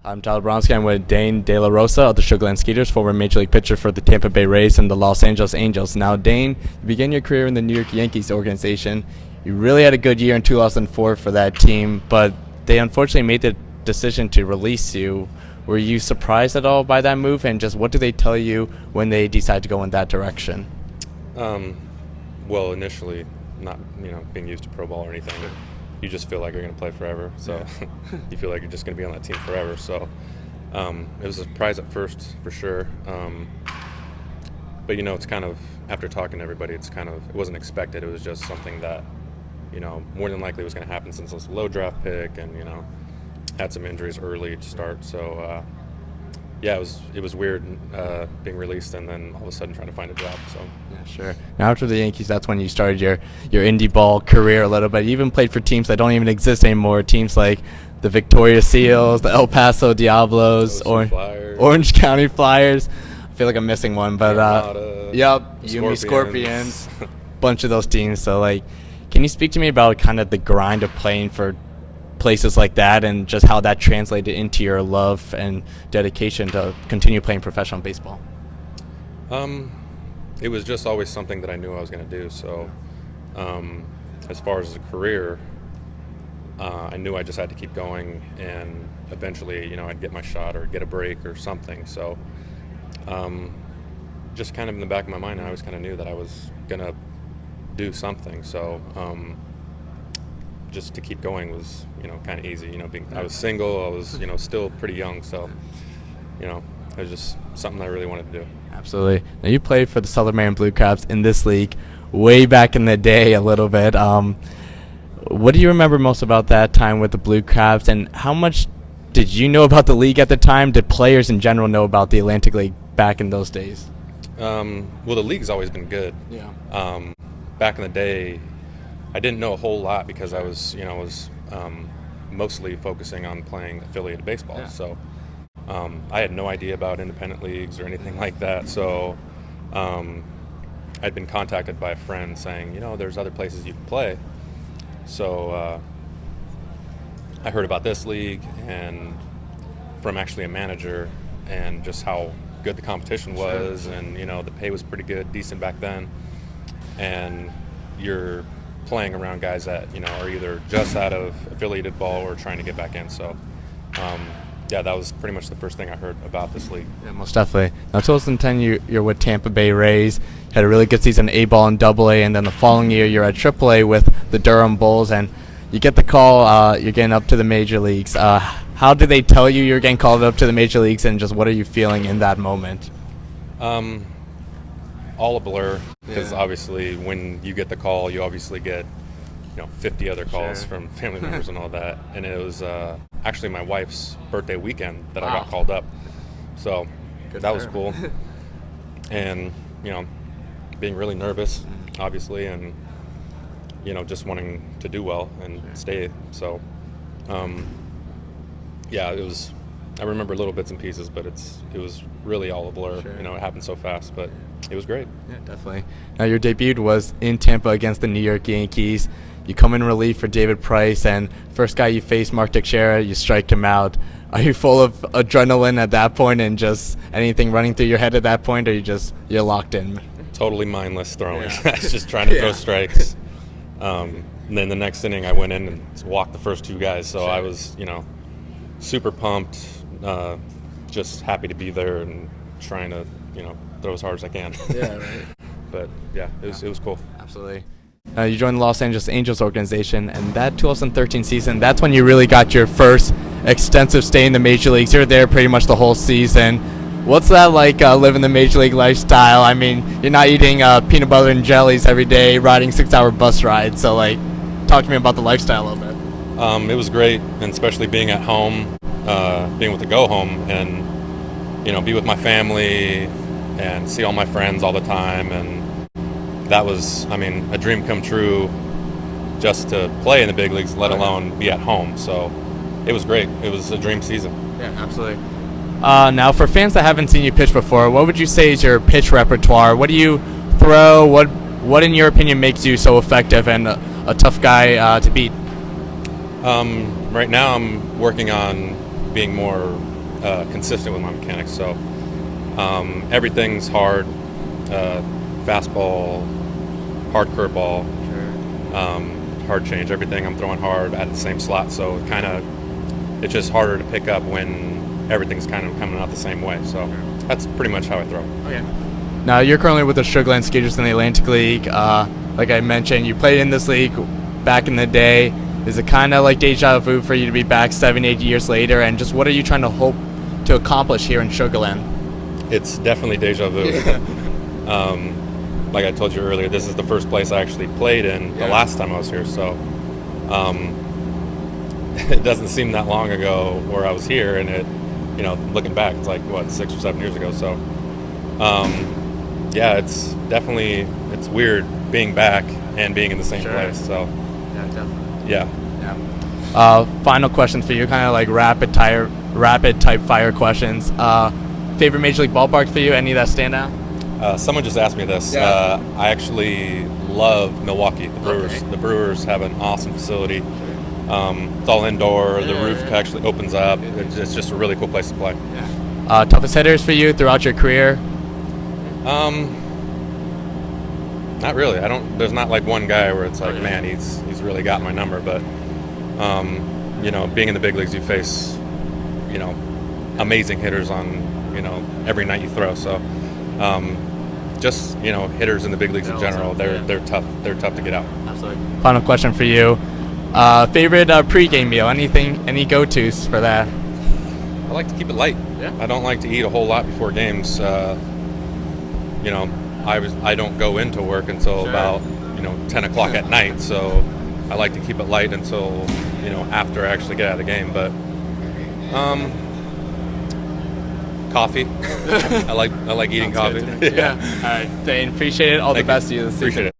I'm Tyler Bronsky. I'm with Dane De La Rosa of the Sugar Land Skeeters, former Major League pitcher for the Tampa Bay Rays and the Los Angeles Angels. Now, Dane, you began your career in the New York Yankees organization. You really had a good year in 2004 for that team, but they unfortunately made the decision to release you. Were you surprised at all by that move, and just what do they tell you when they decide to go in that direction? Well, initially, not being used to pro ball or anything, you just feel like you're going to play forever. So you feel like you're just going to be on that team forever. So it was a surprise at first, for sure. But it's kind of, after talking to everybody, it wasn't expected. It was just something that more than likely was going to happen since it was a low draft pick, and had some injuries early to start. So yeah, it was weird being released and then all of a sudden trying to find a job. So yeah, sure. Now after the Yankees, that's when you started your indie ball career a little bit. You even played for teams that don't even exist anymore. Teams like the Victoria Seals, the El Paso Diablos, Orange County Flyers. I feel like I'm missing one, but Yumi Scorpions, bunch of those teams. So can you speak to me about kind of the grind of playing for places like that, and just how that translated into your love and dedication to continue playing professional baseball? It was just always something that I knew I was going to do. So as far as a career, I knew I just had to keep going, and eventually I'd get my shot or get a break or something. So just kind of in the back of my mind, I always kind of knew that I was going to do something. So just to keep going was kind of easy. I was single, I was still pretty young, so it was just something I really wanted to do. Absolutely. Now, you played for the Southern Maryland Blue Caps in this league way back in the day a little bit. What do you remember most about that time with the Blue Caps, and how much did you know about the league at the time? Did players in general know about the Atlantic League back in those days? Well, the league's always been good. Yeah. Back in the day, I didn't know a whole lot because I was mostly focusing on playing affiliated baseball. Yeah. So I had no idea about independent leagues or anything like that. So I'd been contacted by a friend saying, there's other places you can play. So I heard about this league, and from actually a manager, and just how good the competition was, and the pay was pretty good, decent back then, and you're playing around guys that are either just out of affiliated ball or trying to get back in. So yeah, that was pretty much the first thing I heard about this league. Yeah, most definitely. Now 2010, you're with Tampa Bay Rays, had a really good season, A-ball and AA, and then the following year you're at AAA with the Durham Bulls, and you get the call, you're getting up to the major leagues. How did they tell you you're getting called up to the major leagues, and just what are you feeling in that moment? All a blur, because obviously when you get the call, you obviously get 50 other calls from family members and all that, and it was actually my wife's birthday weekend that I got called up, so that was cool. And being really nervous, obviously, and just wanting to do well and stay. So yeah, it was. I remember little bits and pieces, but it was really all a blur. Sure. It happened so fast, but it was great. Yeah, definitely. Now, your debut was in Tampa against the New York Yankees. You come in relief for David Price, and first guy you face, Mark Teixeira, you strike him out. Are you full of adrenaline at that point, and just anything running through your head at that point, or you're locked in? Totally mindless throwing. Yeah. I was just trying to throw strikes. And then the next inning, I went in and walked the first two guys, so I was super pumped. Just happy to be there and trying to, throw as hard as I can. Yeah, right. But yeah, it was cool. Absolutely. You joined the Los Angeles Angels organization, and that 2013 season, that's when you really got your first extensive stay in the major leagues. You're there pretty much the whole season. What's that like, living the major league lifestyle? I mean, you're not eating peanut butter and jellies every day, riding 6-hour bus rides. So, talk to me about the lifestyle a little bit. It was great, and especially being at home, being with the go home, and be with my family and see all my friends all the time, and that was, a dream come true, just to play in the big leagues, let alone be at home. So it was great. It was a dream season. Yeah, absolutely. Now, for fans that haven't seen you pitch before, what would you say is your pitch repertoire? What do you throw? What in your opinion makes you so effective and a tough guy to beat? Right now I'm working on being more consistent with my mechanics. So everything's hard, fastball, hard curveball, hard change. Everything I'm throwing hard at the same slot. So it's just harder to pick up when everything's kind of coming out the same way. So that's pretty much how I throw. Okay. Now you're currently with the Sugar Land Skeeters in the Atlantic League. Like I mentioned, you played in this league back in the day. Is it kind of like deja vu for you to be back 7-8 years later? And just what are you trying to hope to accomplish here in Sugar Land? It's definitely deja vu. Like I told you earlier, this is the first place I actually played in the last time I was here. So it doesn't seem that long ago where I was here, and it, looking back, it's like 6 or 7 years ago. So yeah, it's definitely weird being back and being in the same place. So yeah, definitely. Yeah. Final question for you, kind of like rapid type fire questions. Favorite Major League ballpark for you? Any that stand out? Someone just asked me this. Yeah. I actually love Milwaukee, the Brewers. Okay. The Brewers have an awesome facility. It's all indoor. The roof actually opens up. It's just a really cool place to play. Yeah. Toughest hitters for you throughout your career? Not really. There's not like one guy where it's like, man, he's really got my number. But being in the big leagues, you face amazing hitters on every night you throw. So just hitters in the big leagues in general, they're tough. They're tough to get out. Absolutely. Final question for you. Favorite pregame meal? Any go-tos for that? I like to keep it light. Yeah. I don't like to eat a whole lot before games. I don't go into work until about 10 o'clock at night, so I like to keep it light until after I actually get out of the game. But coffee. I like eating coffee. Yeah. All right, Dane. Appreciate it. All the best to you this season. Appreciate it.